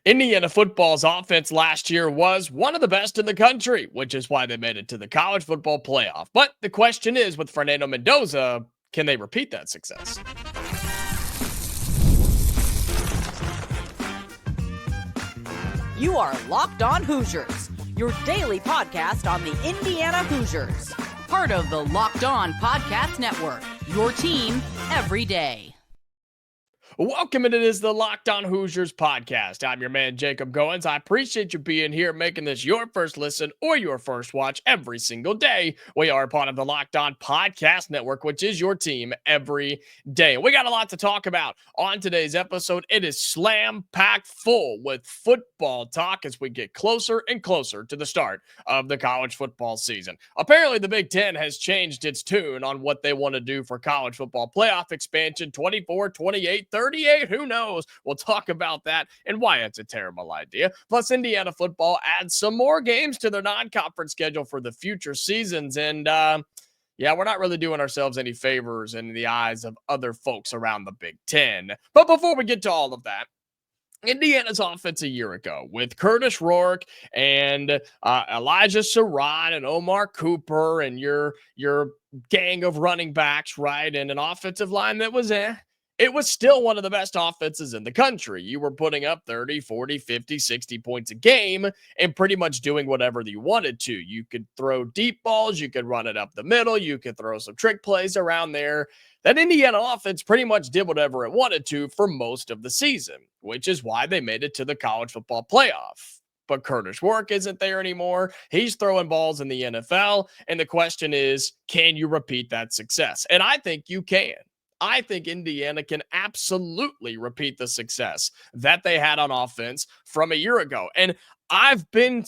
Indiana football's offense last year was one of the best in the country, which is why they made it to the college football playoff. But the question is, with Fernando Mendoza, can they repeat that success? You are Locked On Hoosiers, your daily podcast on the Indiana Hoosiers. Part of the Locked On Podcast Network, your team every day. Welcome, and it is the Locked On Hoosiers podcast. I'm your man, Jacob Goins. I appreciate you being here, making this your first listen or your first watch every single day. We are a part of the Locked On Podcast Network, which is your team every day. We got a lot to talk about on today's episode. It is slam-packed full with football talk as we get closer and closer to the start of the college football season. Apparently, the Big Ten has changed its tune on what they want to do for college football playoff expansion 24, 28, 38, who knows? We'll talk about that and why it's a terrible idea. Plus, Indiana football adds some more games to their non-conference schedule for the future seasons. And yeah, we're not really doing ourselves any favors in the eyes of other folks around the Big Ten. But before we get to all of that, Indiana's offense a year ago with Curtis Rourke and Elijah Surratt and Omar Cooper and your gang of running backs, right? And an offensive line that was it was still one of the best offenses in the country. You were putting up 30, 40, 50, 60 points a game and pretty much doing whatever you wanted to. You could throw deep balls. You could run it up the middle. You could throw some trick plays around there. That Indiana offense pretty much did whatever it wanted to for most of the season, which is why they made it to the college football playoff. But Curtis Rourke isn't there anymore. He's throwing balls in the NFL. And the question is, can you repeat that success? And I think you can. I think Indiana can absolutely repeat the success that they had on offense from a year ago. And I've been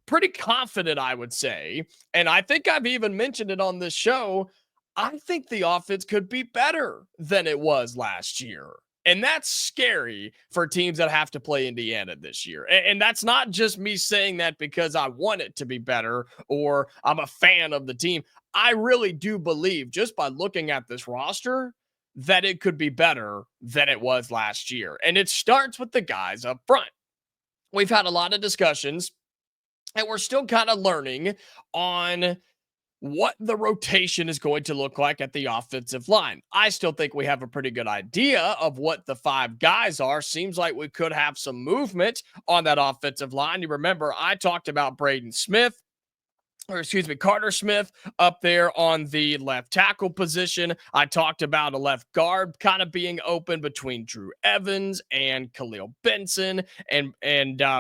pretty confident, I would say, and I think I've even mentioned it on this show, I think the offense could be better than it was last year. And that's scary for teams that have to play Indiana this year. And that's not just me saying that because I want it to be better or I'm a fan of the team. I really do believe, just by looking at this roster, that it could be better than it was last year. And it starts with the guys up front. We've had a lot of discussions, and we're still kind of learning on what the rotation is going to look like at the offensive line. I still think we have a pretty good idea of what the five guys are. Seems like we could have some movement on that offensive line. You remember I talked about Carter Smith up there on the left tackle position. I talked about a left guard kind of being open between Drew Evans and Khalil Benson and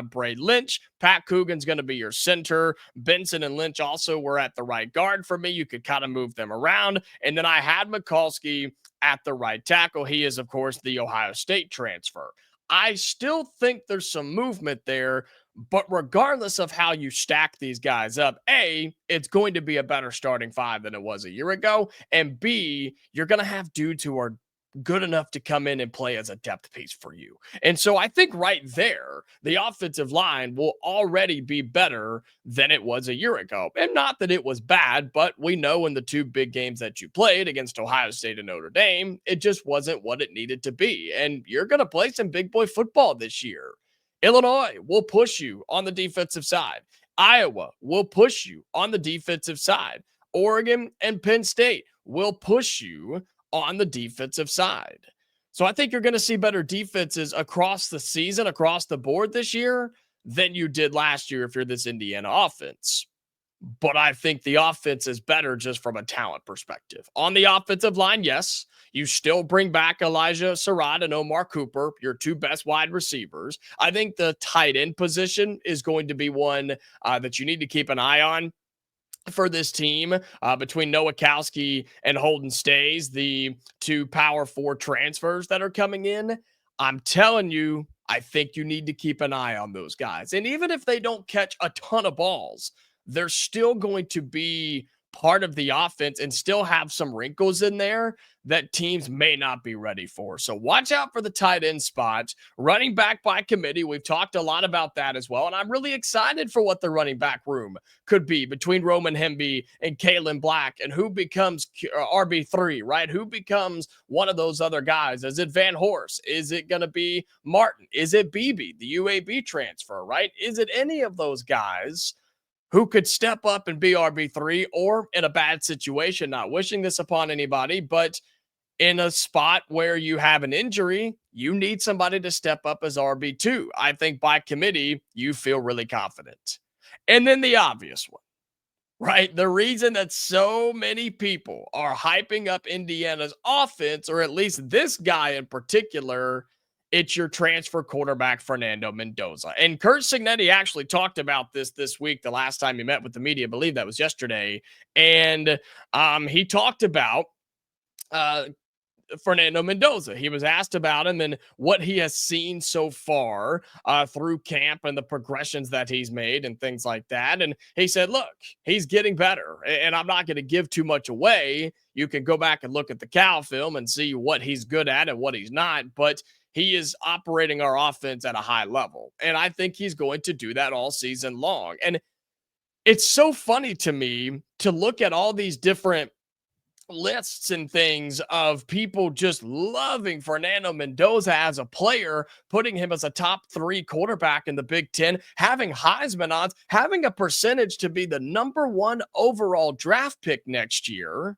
Bray Lynch. Pat Coogan's going to be your center. Benson and Lynch also were at the right guard for me. You could kind of move them around. And then I had Mikulski at the right tackle. He is, of course, the Ohio State transfer. I still think there's some movement there. But regardless of how you stack these guys up, A, it's going to be a better starting five than it was a year ago. And B, you're going to have dudes who are good enough to come in and play as a depth piece for you. And so I think right there, the offensive line will already be better than it was a year ago. And not that it was bad, but we know in the two big games that you played against Ohio State and Notre Dame, it just wasn't what it needed to be. And you're going to play some big boy football this year. Illinois will push you on the defensive side. Iowa will push you on the defensive side. Oregon and Penn State will push you on the defensive side. So I think you're going to see better defenses across the season, across the board this year than you did last year if you're this Indiana offense. But I think the offense is better just from a talent perspective. On the offensive line, yes, you still bring back Elijah Surratt and Omar Cooper, your two best wide receivers. I think the tight end position is going to be one that you need to keep an eye on for this team between Noah Kowski and Holden Stays, the two Power 4 transfers that are coming in. I'm telling you, I think you need to keep an eye on those guys. And even if they don't catch a ton of balls, they're still going to be part of the offense and still have some wrinkles in there that teams may not be ready for. So watch out for the tight end spots. Running back by committee, we've talked a lot about that as well. And I'm really excited for what the running back room could be between Roman Hemby and Kalen Black and who becomes RB3, right? Who becomes one of those other guys? Is it Van Horst? Is it going to be Martin? Is it BB, the UAB transfer, right? Is it any of those guys who could step up and be RB3 or in a bad situation, not wishing this upon anybody, but in a spot where you have an injury, you need somebody to step up as RB2. I think by committee, you feel really confident. And then the obvious one, right? The reason that so many people are hyping up Indiana's offense, or at least this guy in particular, it's your transfer quarterback, Fernando Mendoza. And Kurt Cignetti actually talked about this week, the last time he met with the media. I believe that was yesterday. And he talked about Fernando Mendoza. He was asked about him and what he has seen so far through camp and the progressions that he's made and things like that. And he said, look, he's getting better. And I'm not going to give too much away. You can go back and look at the Cal film and see what he's good at and what he's not. But he is operating our offense at a high level. And I think he's going to do that all season long. And it's so funny to me to look at all these different lists and things of people just loving Fernando Mendoza as a player, putting him as a top 3 quarterback in the Big Ten, having Heisman odds, having a percentage to be the number 1 overall draft pick next year.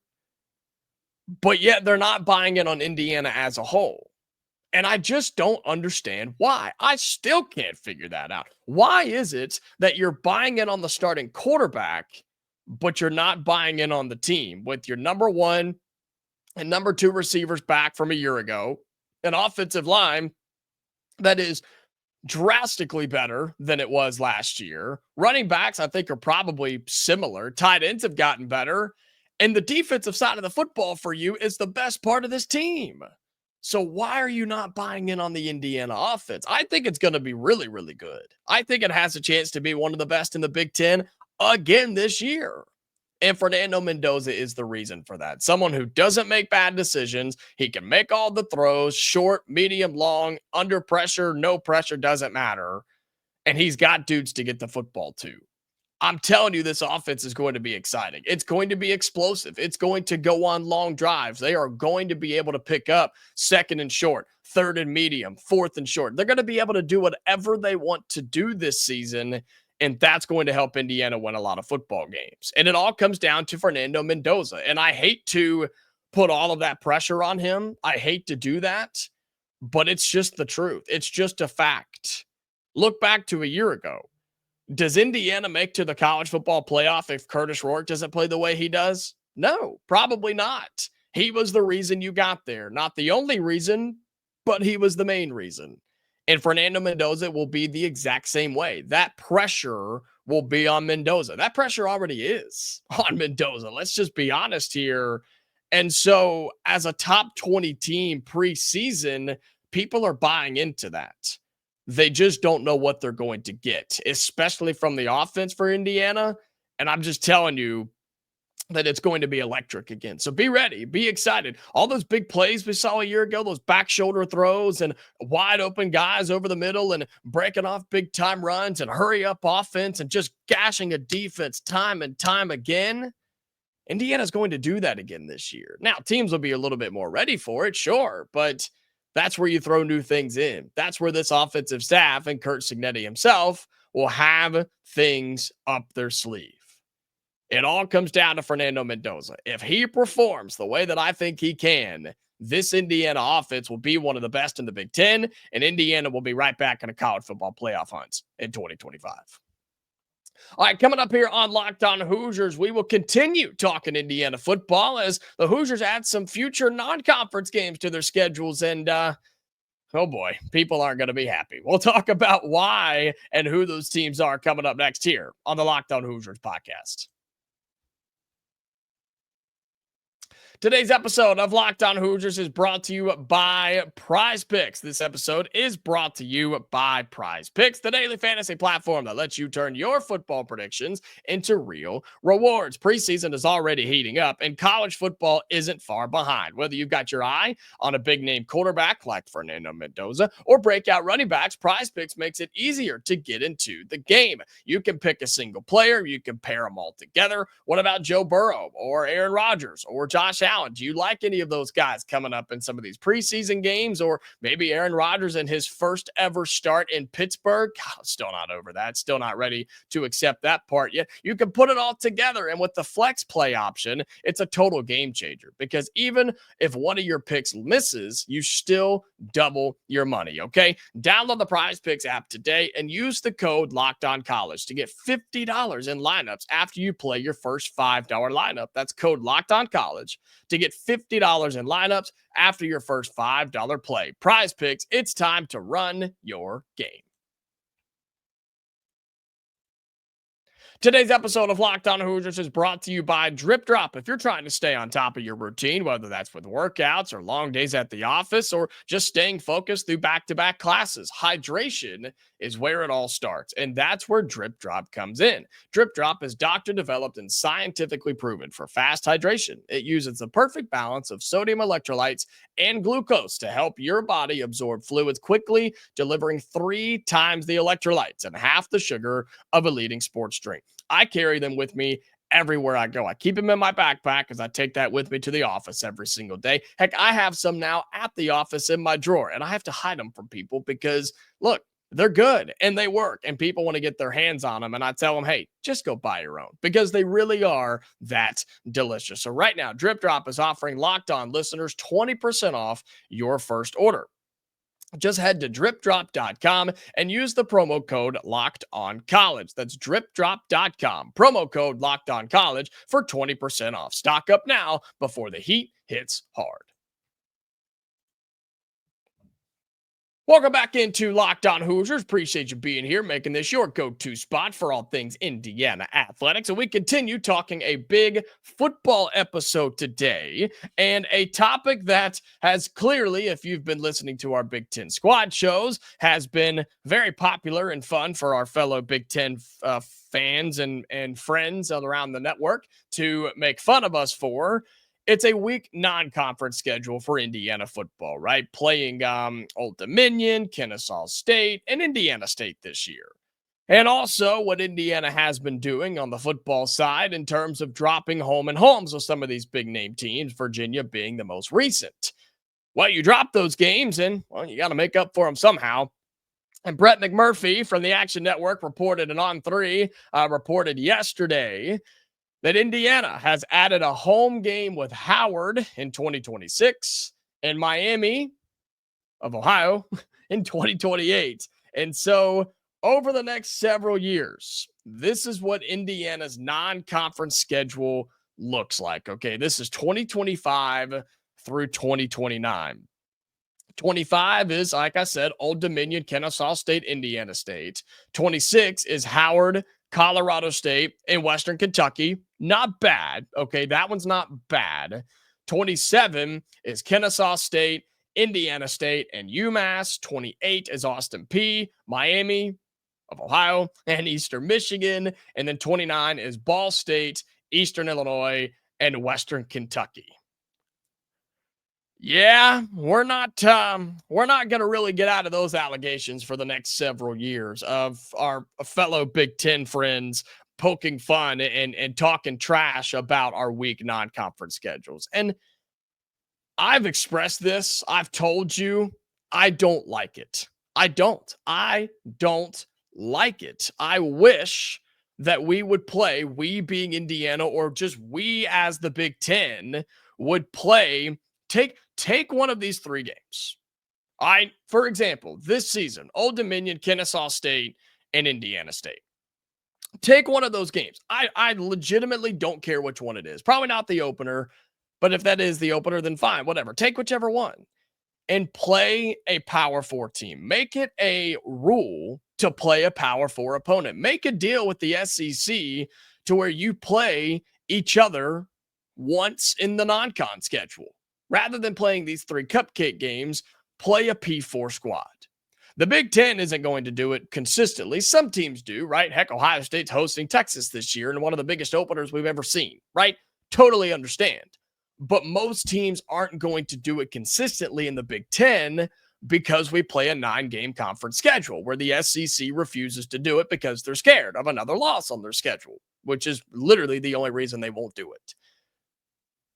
But yet they're not buying it on Indiana as a whole. And I just don't understand why. I still can't figure that out. Why is it that you're buying in on the starting quarterback, but you're not buying in on the team with your number 1 and number 2 receivers back from a year ago, an offensive line that is drastically better than it was last year. Running backs, I think, are probably similar. Tight ends have gotten better. And the defensive side of the football for you is the best part of this team. So why are you not buying in on the Indiana offense? I think it's going to be really, really good. I think it has a chance to be one of the best in the Big Ten again this year. And Fernando Mendoza is the reason for that. Someone who doesn't make bad decisions. He can make all the throws, short, medium, long, under pressure, no pressure, doesn't matter. And he's got dudes to get the football to. I'm telling you, this offense is going to be exciting. It's going to be explosive. It's going to go on long drives. They are going to be able to pick up 2nd and short, 3rd and medium, 4th and short. They're going to be able to do whatever they want to do this season, and that's going to help Indiana win a lot of football games. And it all comes down to Fernando Mendoza. And I hate to put all of that pressure on him. I hate to do that, but it's just the truth. It's just a fact. Look back to a year ago. Does Indiana make to the college football playoff if Curtis Rourke doesn't play the way he does? No, probably not. He was the reason you got there. Not the only reason, but he was the main reason. And Fernando Mendoza will be the exact same way. That pressure will be on Mendoza. That pressure already is on Mendoza. Let's just be honest here. And so as a top 20 team preseason, people are buying into that. They just don't know what they're going to get, especially from the offense for Indiana. And I'm just telling you that it's going to be electric again. So be ready, be excited. All those big plays we saw a year ago, those back shoulder throws and wide open guys over the middle and breaking off big time runs and hurry up offense and just gashing a defense time and time again. Indiana's going to do that again this year. Now, teams will be a little bit more ready for it, sure, but that's where you throw new things in. That's where this offensive staff and Kurt Cignetti himself will have things up their sleeve. It all comes down to Fernando Mendoza. If he performs the way that I think he can, this Indiana offense will be one of the best in the Big Ten, and Indiana will be right back in a college football playoff hunt in 2025. All right, coming up here on Locked On Hoosiers, we will continue talking Indiana football as the Hoosiers add some future non-conference games to their schedules. And, oh boy, people aren't going to be happy. We'll talk about why and who those teams are coming up next here on the Locked On Hoosiers podcast. Today's episode of Locked On Hoosiers is brought to you by Prize Picks. This episode is brought to you by Prize Picks, the daily fantasy platform that lets you turn your football predictions into real rewards. Preseason is already heating up, and college football isn't far behind. Whether you've got your eye on a big name quarterback like Fernando Mendoza or breakout running backs, Prize Picks makes it easier to get into the game. You can pick a single player, you can pair them all together. What about Joe Burrow or Aaron Rodgers or Josh Allen? Do you like any of those guys coming up in some of these preseason games? Or maybe Aaron Rodgers in his first ever start in Pittsburgh? God, still not over that. Still not ready to accept that part yet. You can put it all together. And with the flex play option, it's a total game changer because even if one of your picks misses, you still double your money. Okay. Download the Prize Picks app today and use the code LOCKEDONCollege to get $50 in lineups after you play your first $5 lineup. That's code LOCKEDONCollege to get $50 in lineups after your first $5 play. Prize Picks, it's time to run your game. Today's episode of Locked On Hoosiers is brought to you by Drip Drop. If you're trying to stay on top of your routine, whether that's with workouts or long days at the office or just staying focused through back-to-back classes, hydration is where it all starts. And that's where Drip Drop comes in. Drip Drop is doctor-developed and scientifically proven for fast hydration. It uses the perfect balance of sodium electrolytes and glucose to help your body absorb fluids quickly, delivering 3 times the electrolytes and half the sugar of a leading sports drink. I carry them with me everywhere I go. I keep them in my backpack because I take that with me to the office every single day. Heck, I have some now at the office in my drawer, and I have to hide them from people because, look, they're good and they work and people want to get their hands on them. And I tell them, hey, just go buy your own because they really are that delicious. So right now, Drip Drop is offering Locked On listeners 20% off your first order. Just head to dripdrop.com and use the promo code LOCKEDONCollege. That's dripdrop.com. Promo code LOCKEDONCollege for 20% off. Stock up now before the heat hits hard. Welcome back into Locked On Hoosiers. Appreciate you being here, making this your go-to spot for all things Indiana athletics. And we continue talking a big football episode today and a topic that has clearly, if you've been listening to our Big Ten squad shows, has been very popular and fun for our fellow Big Ten fans and friends around the network to make fun of us for. It's a weak non-conference schedule for Indiana football, right? Playing Old Dominion, Kennesaw State, and Indiana State this year. And also what Indiana has been doing on the football side in terms of dropping home and homes with some of these big name teams, Virginia being the most recent. Well, you drop those games and, well, you got to make up for them somehow. And Brett McMurphy from the Action Network reported, and On3 reported yesterday that Indiana has added a home game with Howard in 2026 and Miami of Ohio in 2028. And so over the next several years, this is what Indiana's non-conference schedule looks like. Okay, this is 2025 through 2029. 25 is, like I said, Old Dominion, Kennesaw State, Indiana State. 26 is Howard, Colorado State, and Western Kentucky. Not bad. Okay, that one's not bad. 27 is Kennesaw State, Indiana State, and UMass. 28 is Austin Peay, Miami of Ohio, and Eastern Michigan. And then 29 is Ball State, Eastern Illinois, and Western Kentucky. Yeah, we're not going to really get out of those allegations for the next several years of our fellow Big Ten friends poking fun and talking trash about our weak non-conference schedules. And I've expressed this. I've told you I don't like it. I don't like it. I wish that we would play, we being Indiana, or just we as the Big Ten would play, take one of these 3 games. For example, this season, Old Dominion, Kennesaw State, and Indiana State. Take one of those games. I legitimately don't care which one it is. Probably not the opener, but if that is the opener, then fine, whatever. Take whichever one and play a Power 4 team. Make it a rule to play a Power 4 opponent. Make a deal with the SEC to where you play each other once in the non-con schedule. Rather than playing these 3 cupcake games, play a P4 squad. The Big Ten isn't going to do it consistently. Some teams do, right? Heck, Ohio State's hosting Texas this year in one of the biggest openers we've ever seen, right? Totally understand. But most teams aren't going to do it consistently in the Big Ten because we play a 9-game conference schedule where the SEC refuses to do it because they're scared of another loss on their schedule, which is literally the only reason they won't do it.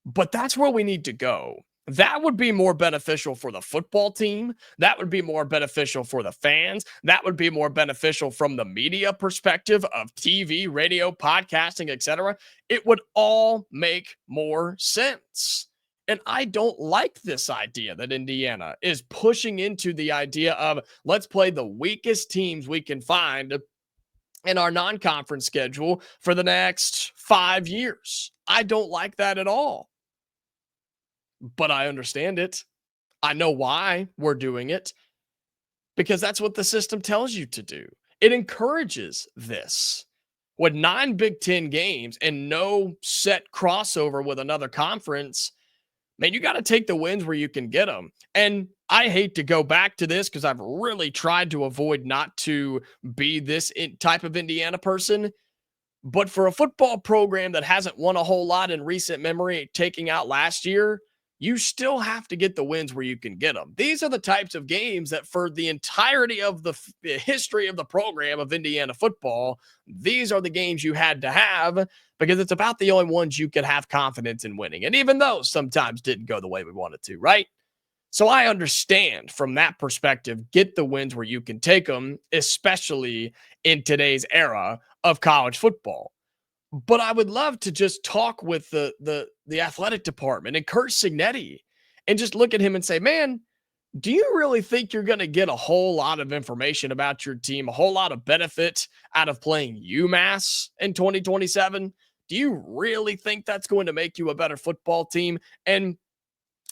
But that's where we need to go. That would be more beneficial for the football team. That would be more beneficial for the fans. That would be more beneficial from the media perspective of TV, radio, podcasting, etc. It would all make more sense. And I don't like this idea that Indiana is pushing into the idea of let's play the weakest teams we can find in our non-conference schedule for the next 5 years. I don't like that at all. But I understand it. I know why we're doing it, because that's what the system tells you to do. It encourages this. With 9 Big Ten games and no set crossover with another conference, man, you got to take the wins where you can get them. And I hate to go back to this because I've really tried to avoid not to be this type of Indiana person. But for a football program that hasn't won a whole lot in recent memory, taking out last year, you still have to get the wins where you can get them. These are the types of games that for the entirety of the history of the program of Indiana football, these are the games you had to have because it's about the only ones you could have confidence in winning. And even those sometimes didn't go the way we wanted to, right? So I understand from that perspective, get the wins where you can take them, especially in today's era of college football. But I would love to just talk with the athletic department and Kurt Signetti and just look at him and say, man, do you really think you're going to get a whole lot of information about your team, a whole lot of benefit out of playing UMass in 2027? Do you really think that's going to make you a better football team? And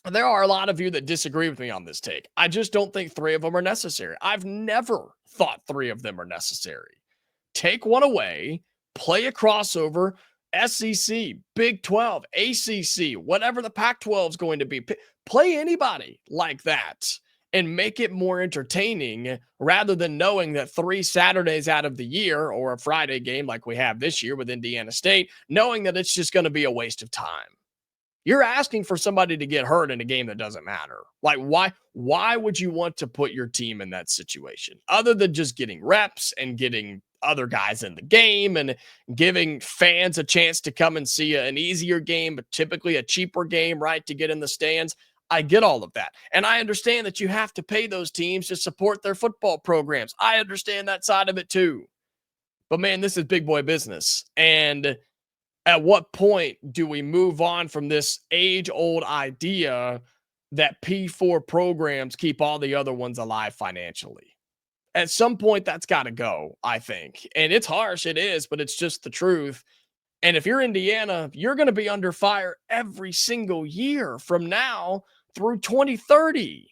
there are a lot of you that disagree with me on this take. I just don't think 3 of them are necessary. I've never thought 3 of them are necessary. Take one away. Play a crossover, SEC, Big 12, ACC, whatever the Pac-12 is going to be. Play anybody like that and make it more entertaining rather than knowing that 3 Saturdays out of the year or a Friday game like we have this year with Indiana State, knowing that it's just going to be a waste of time. You're asking for somebody to get hurt in a game that doesn't matter. Like, why would you want to put your team in that situation other than just getting reps and getting other guys in the game and giving fans a chance to come and see an easier game, but typically a cheaper game, right, to get in the stands? I get all of that. And I understand that you have to pay those teams to support their football programs. I understand that side of it too. But man, this is big boy business. And at what point do we move on from this age-old idea that P4 programs keep all the other ones alive financially? At some point, that's got to go, I think. And it's harsh, it is, but it's just the truth. And if you're Indiana, you're going to be under fire every single year from now through 2030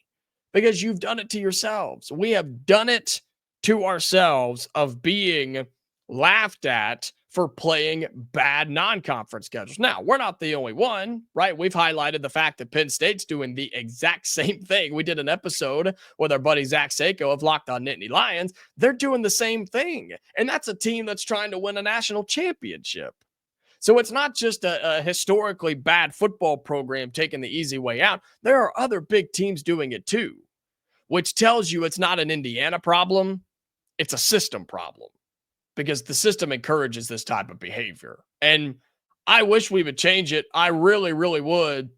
because you've done it to yourselves. We have done it to ourselves of being laughed at for playing bad non-conference schedules. Now, we're not the only one, right? We've highlighted the fact that Penn State's doing the exact same thing. We did an episode with our buddy Zach Sako of Locked on Nittany Lions. They're doing the same thing. And that's a team that's trying to win a national championship. So it's not just a historically bad football program taking the easy way out. There are other big teams doing it too, which tells you it's not an Indiana problem. It's a system problem. Because the system encourages this type of behavior. And I wish we would change it. I really, really would.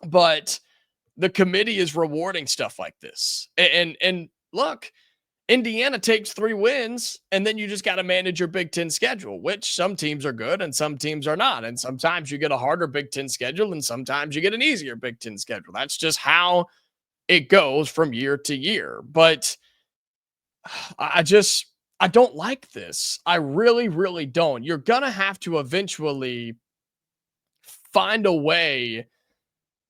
But the committee is rewarding stuff like this. And look, Indiana takes 3 wins, and then you just got to manage your Big Ten schedule, which some teams are good and some teams are not. And sometimes you get a harder Big Ten schedule, and sometimes you get an easier Big Ten schedule. That's just how it goes from year to year. But I don't like this. I really, really don't. You're going to have to eventually find a way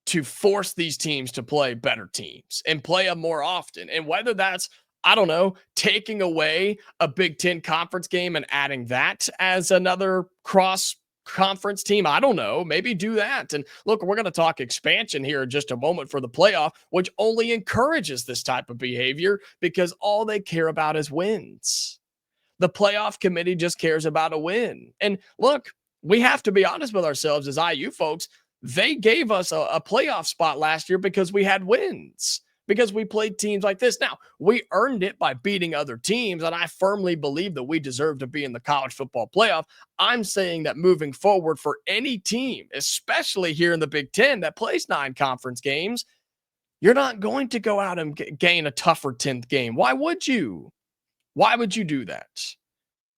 to force these teams to play better teams and play them more often. And whether that's, I don't know, taking away a Big Ten conference game and adding that as another cross conference team. I don't know. Maybe do that. And look, we're going to talk expansion here in just a moment for the playoff, which only encourages this type of behavior because all they care about is wins. The playoff committee just cares about a win. And look, we have to be honest with ourselves as IU folks. They gave us a playoff spot last year because we had wins, because we played teams like this. Now, we earned it by beating other teams, and I firmly believe that we deserve to be in the college football playoff. I'm saying that moving forward for any team, especially here in the Big Ten that plays 9 conference games, you're not going to go out and gain a tougher 10th game. Why would you? Why would you do that?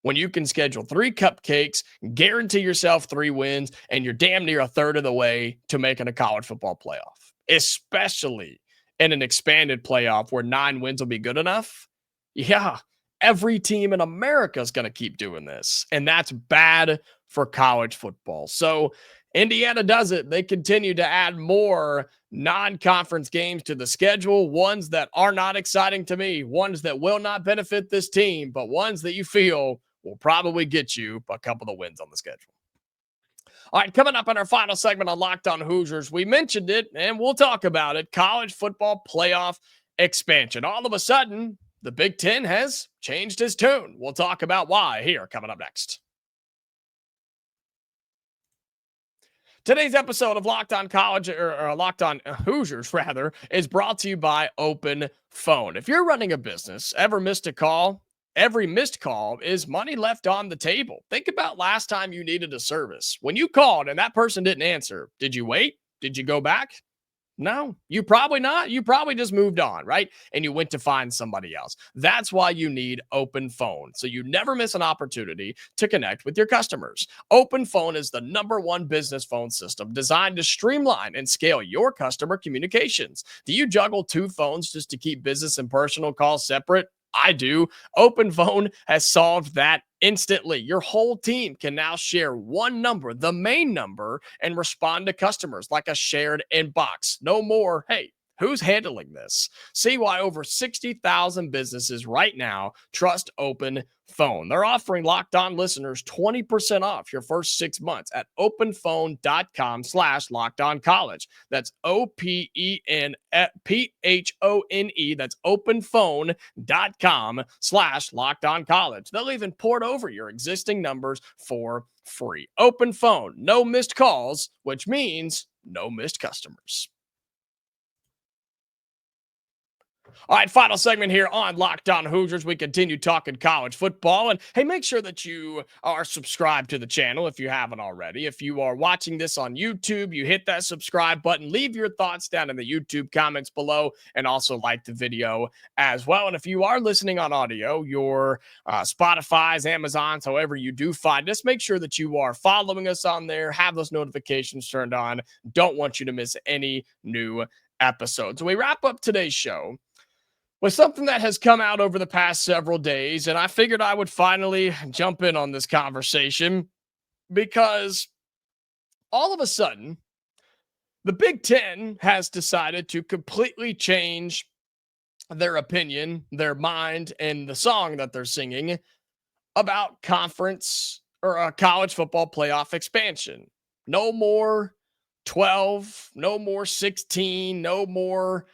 When you can schedule 3 cupcakes, guarantee yourself 3 wins, and you're damn near a third of the way to making a college football playoff, especially in an expanded playoff where 9 wins will be good enough. Yeah, every team in America is going to keep doing this, and that's bad for college football. So Indiana does it. They continue to add more non-conference games to the schedule, ones that are not exciting to me, ones that will not benefit this team, but ones that you feel will probably get you a couple of wins on the schedule. All right, coming up in our final segment on Locked On Hoosiers, we mentioned it and we'll talk about it. College football playoff expansion. All of a sudden, the Big Ten has changed its tune. We'll talk about why here coming up next. Today's episode of Locked On College, or Locked On Hoosiers, rather, is brought to you by Open Phone. If you're running a business, ever missed a call? Every missed call is money left on the table. Think about last time you needed a service. When you called and that person didn't answer, did you wait? Did you go back? No, you probably not. You probably just moved on, right? And you went to find somebody else. That's why you need Open Phone, so you never miss an opportunity to connect with your customers. Open Phone is the #1 business phone system designed to streamline and scale your customer communications. Do you juggle 2 phones just to keep business and personal calls separate? I do. Open Phone has solved that instantly. Your whole team can now share one number, the main number, and respond to customers like a shared inbox. No more, hey, who's handling this? See why over 60,000 businesses right now trust Open Phone. They're offering Locked On listeners 20% off your first 6 months at openphone.com/lockedoncollege. That's OPENPHONE. That's openphone.com/lockedoncollege. They'll even port over your existing numbers for free. Open Phone, no missed calls, which means no missed customers. All right, final segment here on Locked On Hoosiers. We continue talking college football. And hey, make sure that you are subscribed to the channel if you haven't already. If you are watching this on YouTube, you hit that subscribe button. Leave your thoughts down in the YouTube comments below and also like the video as well. And if you are listening on audio, your Spotify's, Amazon's, however you do find us, make sure that you are following us on there. Have those notifications turned on. Don't want you to miss any new episodes. So we wrap up today's show with something that has come out over the past several days, and I figured I would finally jump in on this conversation because all of a sudden, the Big Ten has decided to completely change their opinion, their mind, and the song that they're singing about conference or college football playoff expansion. No more 12, no more 16, no more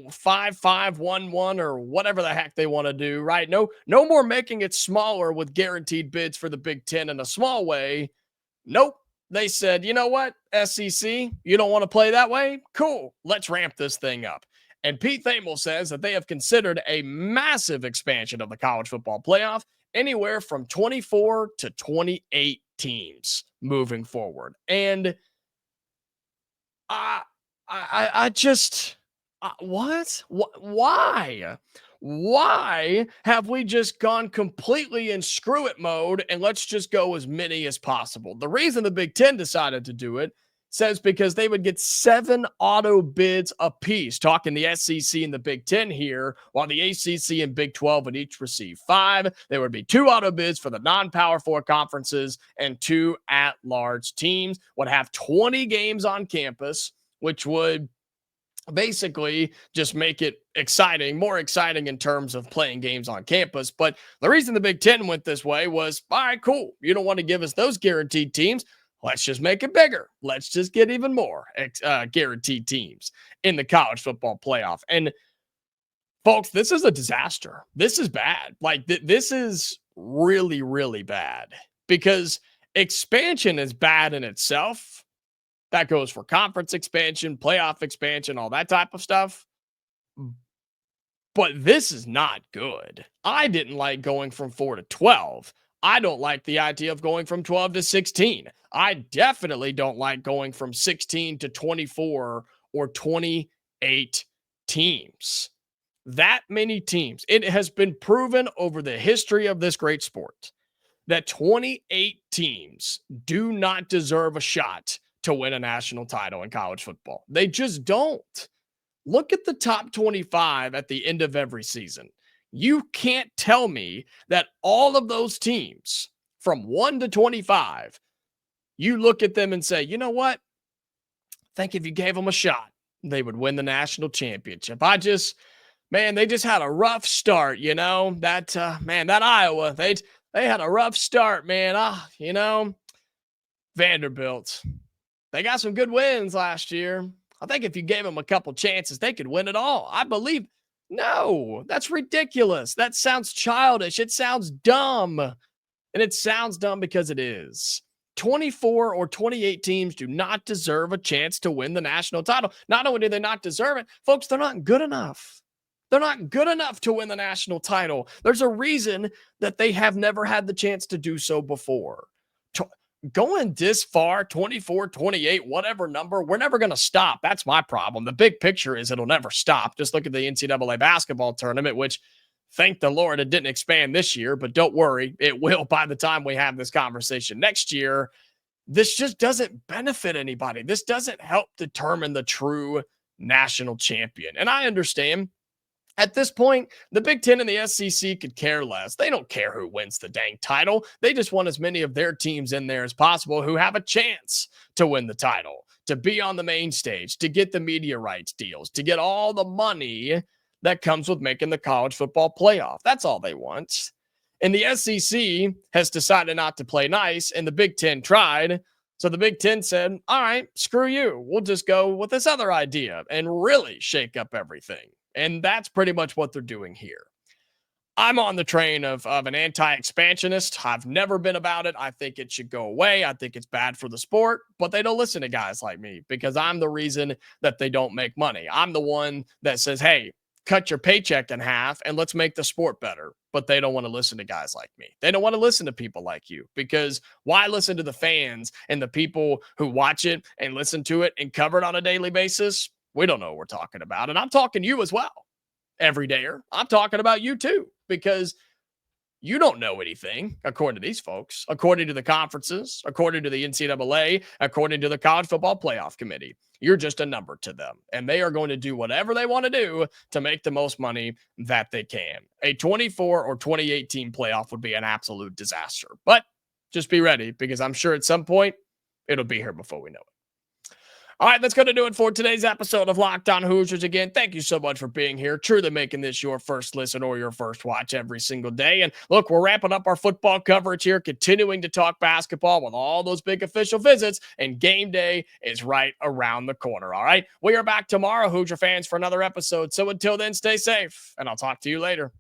5-5-1-1 or whatever the heck they want to do, right? No more making it smaller with guaranteed bids for the Big Ten in a small way. Nope. They said, you know what, SEC, you don't want to play that way? Cool. Let's ramp this thing up. And Pete Thamel says that they have considered a massive expansion of the college football playoff, anywhere from 24 to 28 teams moving forward. And I just... what? Why? Why have we just gone completely in screw it mode and let's just go as many as possible? The reason the Big Ten decided to do it says because they would get 7 auto bids apiece, talking the SEC and the Big Ten here, while the ACC and Big 12 would each receive 5. There would be 2 auto bids for the non-Power 4 conferences, and 2 at-large teams would have 20 games on campus, which would basically just make it exciting, more exciting in terms of playing games on campus. But the reason the Big Ten went this way was, all right, cool. You don't want to give us those guaranteed teams. Let's just make it bigger. Let's just get even more guaranteed teams in the college football playoff. And folks, this is a disaster. This is bad. Like this is really, really bad because expansion is bad in itself. That goes for conference expansion, playoff expansion, all that type of stuff. But this is not good. I didn't like going from 4 to 12. I don't like the idea of going from 12 to 16. I definitely don't like going from 16 to 24 or 28 teams. That many teams. It has been proven over the history of this great sport that 28 teams do not deserve a shot to win a national title in college football. They just don't. Look at the top 25 at the end of every season. You can't tell me that all of those teams from 1 to 25, you look at them and say, you know what? I think if you gave them a shot, they would win the national championship. They just had a rough start, that Iowa, they had a rough start, man. Vanderbilt, they got some good wins last year. I think if you gave them a couple chances, they could win it all. I believe. No, that's ridiculous. That sounds childish. It sounds dumb. And it sounds dumb because it is. 24 or 28 teams do not deserve a chance to win the national title. Not only do they not deserve it, folks, they're not good enough. They're not good enough to win the national title. There's a reason that they have never had the chance to do so before. Going this far, 24, 28, whatever number, we're never going to stop. That's my problem. The big picture is it'll never stop. Just look at the NCAA basketball tournament, which, thank the Lord, it didn't expand this year, but don't worry, it will by the time we have this conversation next year. This just doesn't benefit anybody. This doesn't help determine the true national champion. And I understand. At this point, the Big Ten and the SEC could care less. They don't care who wins the dang title. They just want as many of their teams in there as possible who have a chance to win the title, to be on the main stage, to get the media rights deals, to get all the money that comes with making the college football playoff. That's all they want. And the SEC has decided not to play nice, and the Big Ten tried. So the Big Ten said, all right, screw you. We'll just go with this other idea and really shake up everything. And that's pretty much what they're doing here. I'm on the train of an anti-expansionist. I've never been about it. I think it should go away. I think it's bad for the sport, but they don't listen to guys like me because I'm the reason that they don't make money. I'm the one that says, hey, cut your paycheck in half and let's make the sport better. But they don't want to listen to guys like me. They don't want to listen to people like you because why listen to the fans and the people who watch it and listen to it and cover it on a daily basis? We don't know what we're talking about. And I'm talking to you as well. Every dayer. I'm talking about you too, because you don't know anything, according to these folks, according to the conferences, according to the NCAA, according to the College Football Playoff Committee. You're just a number to them, and they are going to do whatever they want to do to make the most money that they can. A 24 or 28 team playoff would be an absolute disaster, but just be ready because I'm sure at some point it'll be here before we know it. All right, that's going to do it for today's episode of Locked On Hoosiers. Again, thank you so much for being here. Truly making this your first listen or your first watch every single day. And look, we're wrapping up our football coverage here, continuing to talk basketball with all those big official visits, and game day is right around the corner. All right, we are back tomorrow, Hoosier fans, for another episode. So until then, stay safe, and I'll talk to you later.